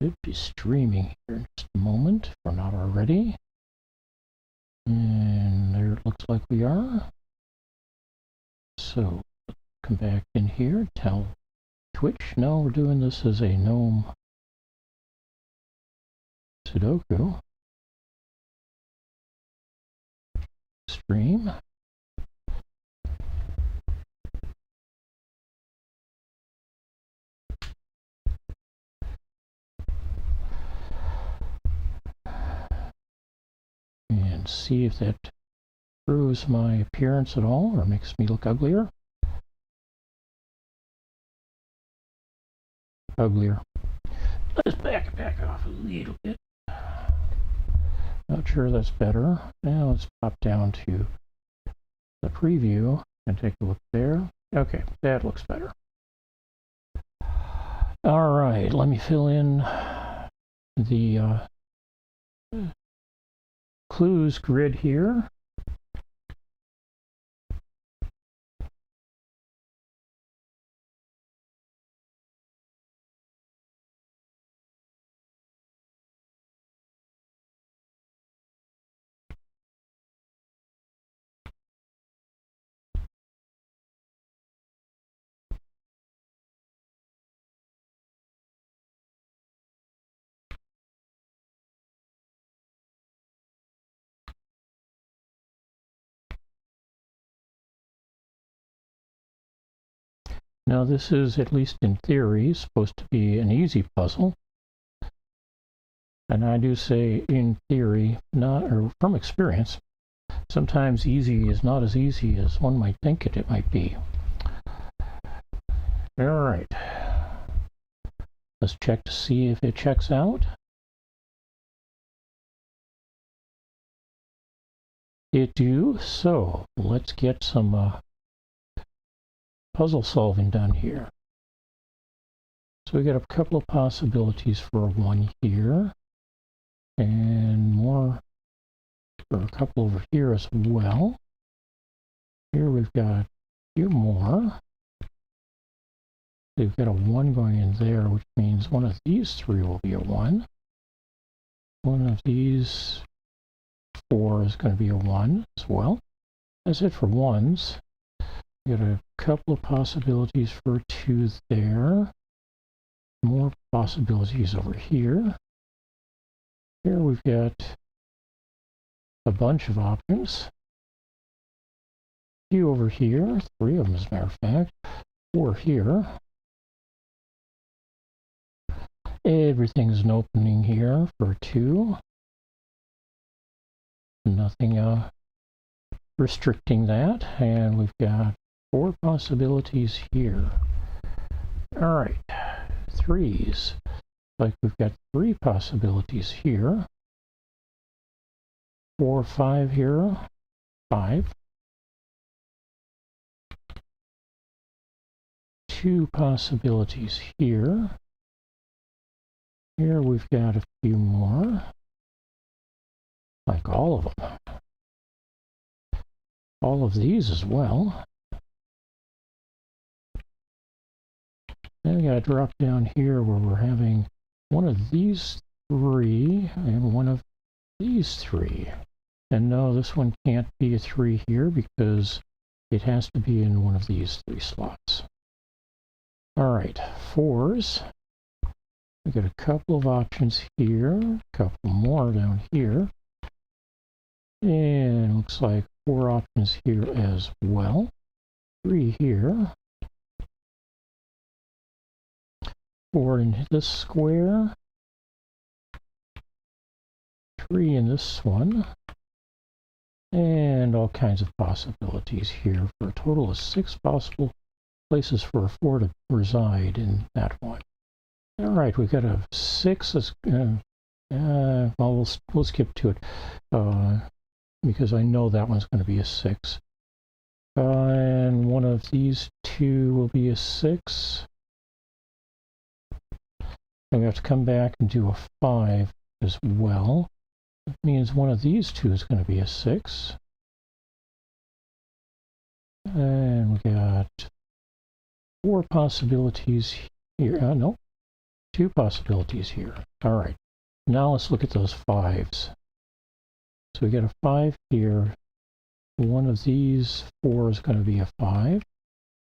Should be streaming here in just a moment, if we're not already. And there it looks like we are. So come back in here, tell Twitch, no, we're doing this as a GNOME Sudoku stream. And see if that improves my appearance at all or makes me look uglier. Let's back off a little bit. Not sure that's better. Now let's pop down to the preview and take a look there. Okay, that looks better. All right, let me fill in the clues grid here. Now this is, at least in theory, supposed to be an easy puzzle. And I do say in theory, not, or from experience, sometimes easy is not as easy as one might think it might be. All right. Let's check to see if it checks out. It do. So let's get some puzzle solving done here. So we got a couple of possibilities for one here, and more for a couple over here as well. Here we've got a few more. We've got a 1 going in there, which means one of these 3 will be a 1. One of these 4 is going to be a 1 as well. That's it for 1s. We got a couple of possibilities for 2 there. More possibilities over here. Here we've got a bunch of options. A few over here, 3 of them as a matter of fact. 4 here. Everything's an opening here for 2. Nothing restricting that. And we've got 4 possibilities here. All right, 3s. Like we've got 3 possibilities here. 4, 5 here. 5. 2 possibilities here. Here we've got a few more. Like all of them. All of these as well. Then we got to drop down here where we're having one of these 3 and one of these 3. And no, this one can't be a 3 here because it has to be in one of these 3 slots. All right, 4s. We got a couple of options here, a couple more down here. And looks like 4 options here as well. 3 here. 4 in this square. 3 in this one. And all kinds of possibilities here for a total of 6 possible places for a 4 to reside in that one. All right, we've got a 6. Well, we'll skip to it because I know that one's going to be a 6. And one of these 2 will be a 6. And we have to come back and do a 5 as well. That means one of these 2 is going to be a 6. And we got 4 possibilities here. No, 2 possibilities here. All right, now let's look at those 5s. So we get a 5 here. One of these 4 is going to be a 5.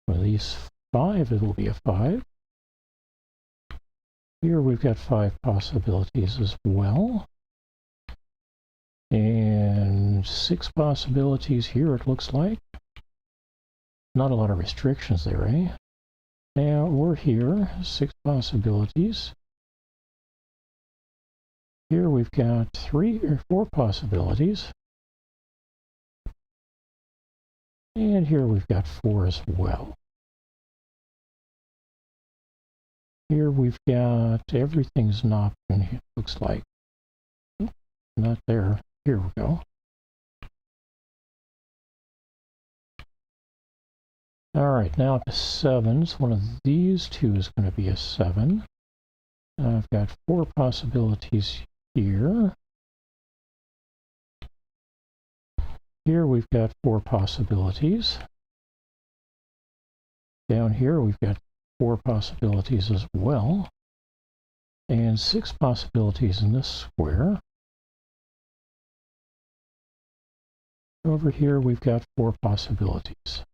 One of these 5, it will be a 5. Here we've got 5 possibilities as well. And 6 possibilities here, it looks like. Not a lot of restrictions there, eh? Now we're here, 6 possibilities. Here we've got 3 or 4 possibilities. And here we've got 4 as well. Here we've got everything's an option, it looks like. Not there. Here we go. All right, now up to 7s. One of these 2 is going to be a 7. I've got 4 possibilities here. Here we've got 4 possibilities. Down here we've got 4 possibilities as well. And 6 possibilities in this square. Over here we've got 4 possibilities.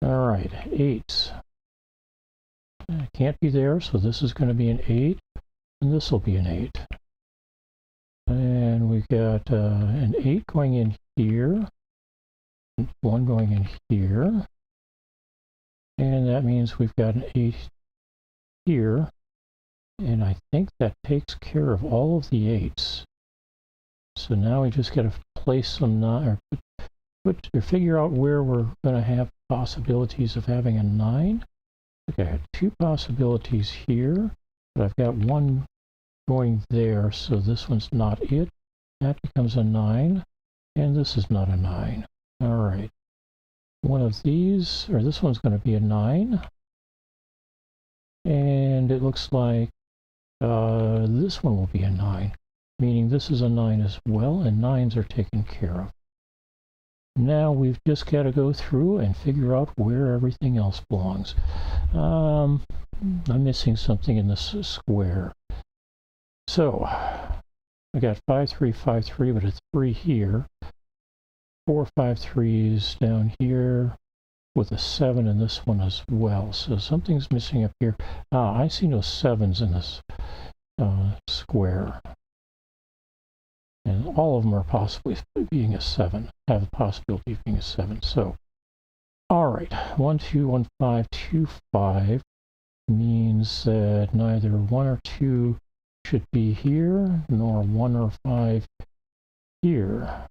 All right, 8s. Can't be there, so this is going to be an 8, and this will be an 8. And we've got an 8 going in here, 1 going in here, and that means we've got an 8 here, and I think that takes care of all of the 8s. So now we just got to place some, or figure out where we're going to have possibilities of having a 9. Okay, I have 2 possibilities here, but I've got 1 going there, so this one's not it. That becomes a 9, and this is not a 9. All right. One of these, or this one's going to be a 9. And it looks like this one will be a 9, meaning this is a 9 as well, and 9s are taken care of. Now we've just got to go through and figure out where everything else belongs. I'm missing something in this square. So I got 5, 3, 5, 3, but a 3 here. 4, 5, 3s down here with a 7 in this one as well. So something's missing up here. I see no 7s in this square. And all of them are possibly being a 7, have the possibility of being a 7. So, all right, 1, 2, 1, 5, 2, 5 means that neither 1 or 2 should be here, nor 1 or 5 here.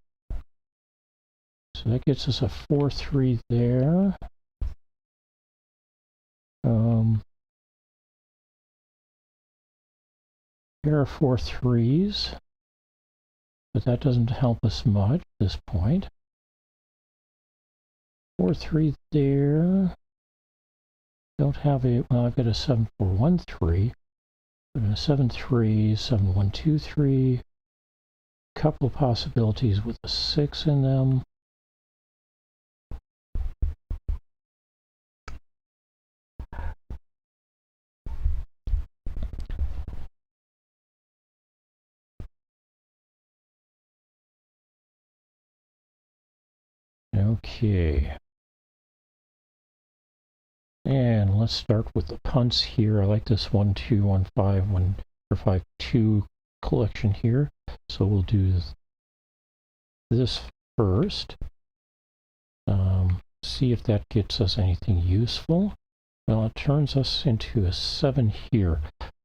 So that gets us a 4, 3 there. Here are 4 3s. But that doesn't help us much at this point. 4, 3 there. Don't have a, well, I've got a 7, 4, 1, 3. But a 7, 3, 7, 1, 2, 3. Couple of possibilities with a 6 in them. Okay. And let's start with the punts here. I like this 1, 2, 1, 5, 1 or 5, 2 collection here. So we'll do this first. See if that gets us anything useful. Well, it turns us into a 7 here.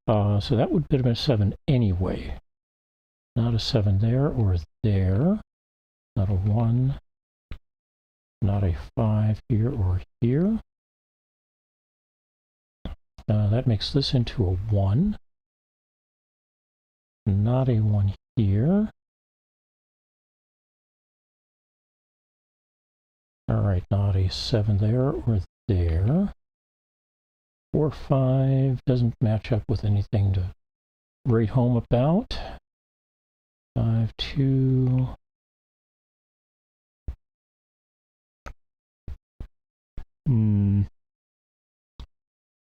So that would have been a 7 anyway. Not a 7 there or there. Not a 1. Not a 5 here or here. That makes this into a 1. Not a 1 here. All right, not a 7 there or there. 4, 5 doesn't match up with anything to write home about. 5, 2.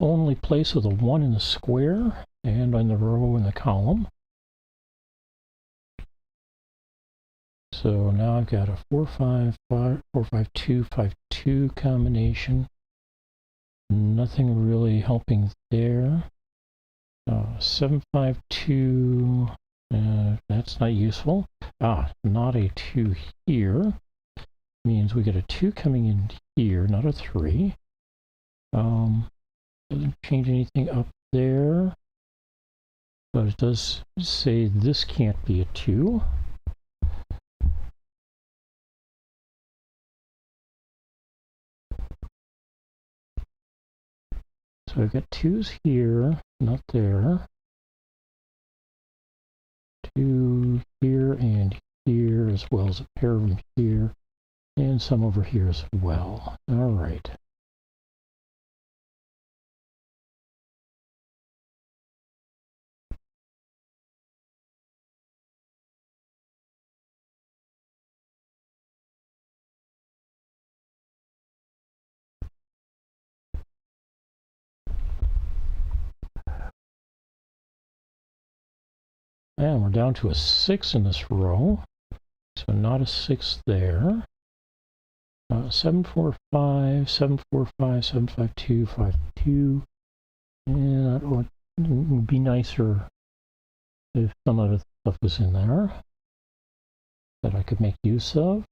only place of the 1 in the square and on the row in the column. So now I've got a 4, 5, 5, 4, 5, 2, 5, 2 combination. Nothing really helping there. 7, 5, 2, that's not useful. Not a 2 here. Means we get a 2 coming in here, not a 3. Doesn't change anything up there. But it does say this can't be a 2. So I've got 2s here, not there. 2 here and here, as well as a pair of them here, and some over here as well. All right. And we're down to a 6 in this row, so not a 6 there. 7, 4, 5, 7, 4, 5, 7, 5, 2, 5, 2. And it would be nicer if some of the stuff was in there that I could make use of.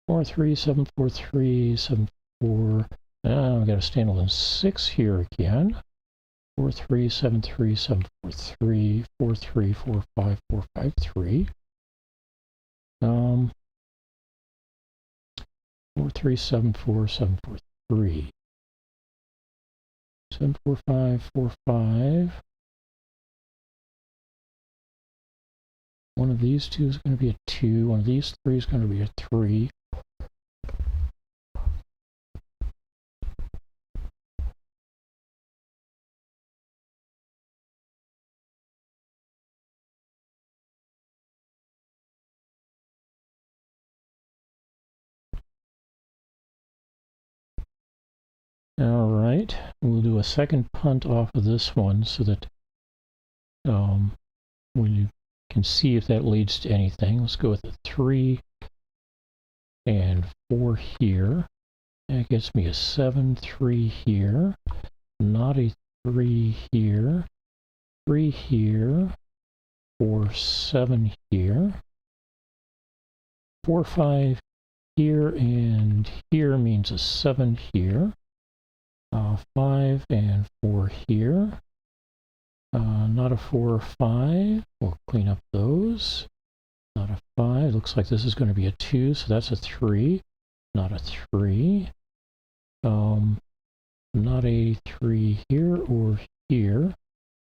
4, 3, 7, 4, 3, 7, 4. Now I've got a standalone 6 here again. 4, 3, 7, 3, 7, 4, 3, 4, 3, 4, 5, 4, 5, 3. 4, 3, 7, 4, 7, 4, 3. 7, 4, 5, 4, 5. One of these two is going to be a 2. One of these three is going to be a 3. All right, we'll do a second punt off of this one so that we can see if that leads to anything. Let's go with a 3 and 4 here. That gets me a 7, 3 here. Not a 3 here. 3 here. 4, 7 here. 4, 5 here, and here means a 7 here. 5 and 4 here. Not a 4 or 5. We'll clean up those. Not a 5. Looks like this is going to be a 2, so that's a 3. Not a 3. Not a 3 here or here.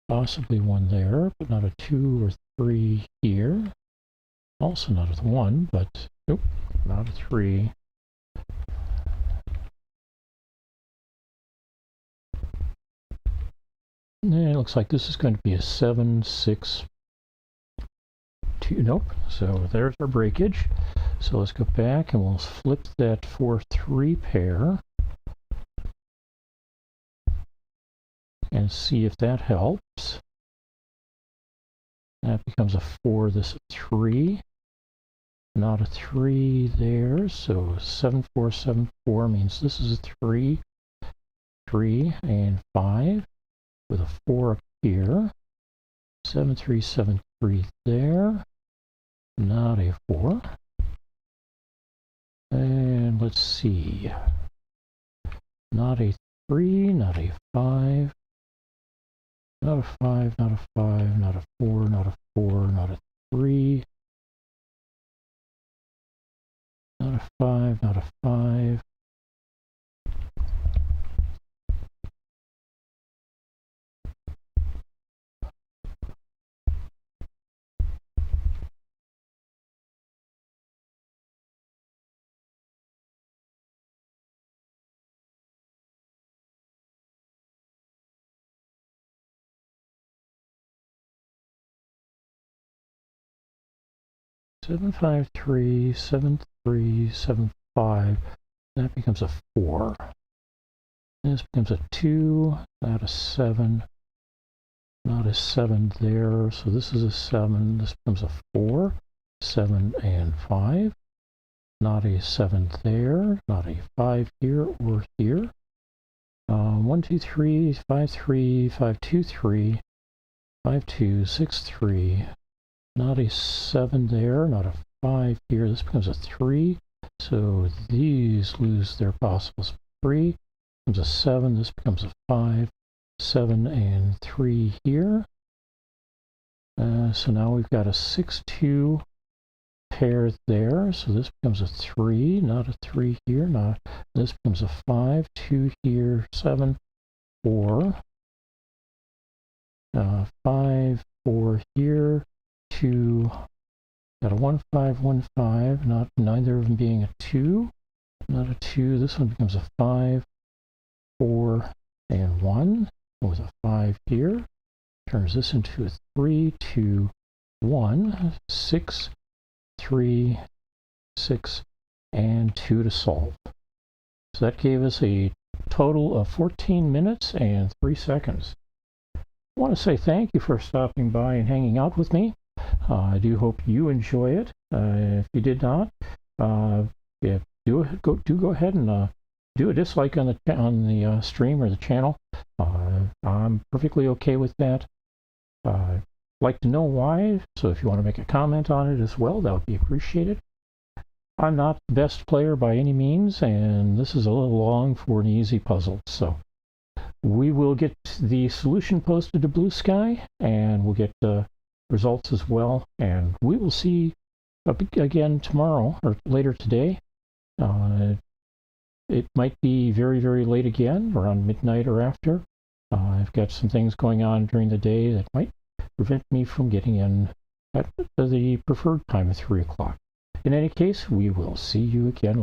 Possibly one there, but not a 2 or 3 here. Also not a 1, but nope, not a 3. And it looks like this is going to be a 7, 6, 2. Nope. So there's our breakage. So let's go back and we'll flip that 4, 3 pair and see if that helps. That becomes a 4, this a 3. Not a 3 there. So 7, 4, 7, 4 means this is a 3, 3, and 5. With a 4 up here. 7, 3, 7, 3 there. Not a 4. And let's see. Not a 3, not a 5. Not a 5, not a 5, not a 4, not a 4, not a 3. Not a 5, not a 5. Seven, 5, 3, 7, 3, 7, 5. That becomes a 4. This becomes a 2, not a 7, not a 7 there, so this is a 7, this becomes a 4, 7 and 5, not a 7 there, not a 5 here or here. 1, 2, 3, 5, 3, 5, 2, 3, 5, 2, 6, 3, not a 7 there, not a 5 here, this becomes a 3, so these lose their possibles. 3 becomes a 7, this becomes a 5, 7 and 3 here. So now we've got a 6, 2 pair there, so this becomes a 3, not a 3 here, not this becomes a 5, 2 here, 7, 4, 5, 4 here, 2, got a 1, 5, 1, 5, not neither of them being a 2, not a 2, this one becomes a 5, 4, and 1, with a 5 here, turns this into a 3, 2, 1, 6, 3, 6, and 2 to solve. So that gave us a total of 14 minutes and 3 seconds. I want to say thank you for stopping by and hanging out with me. I do hope you enjoy it. If you did not, do go ahead and do a dislike on the stream or the channel. I'm perfectly okay with that. I'd like to know why, so if you want to make a comment on it as well, that would be appreciated. I'm not the best player by any means, and this is a little long for an easy puzzle, so we will get the solution posted to Blue Sky, and we'll get the results as well, and we will see again tomorrow or later today. It might be very, very late again, around midnight or after. I've got some things going on during the day that might prevent me from getting in at the preferred time of 3 o'clock. In any case, we will see you again later.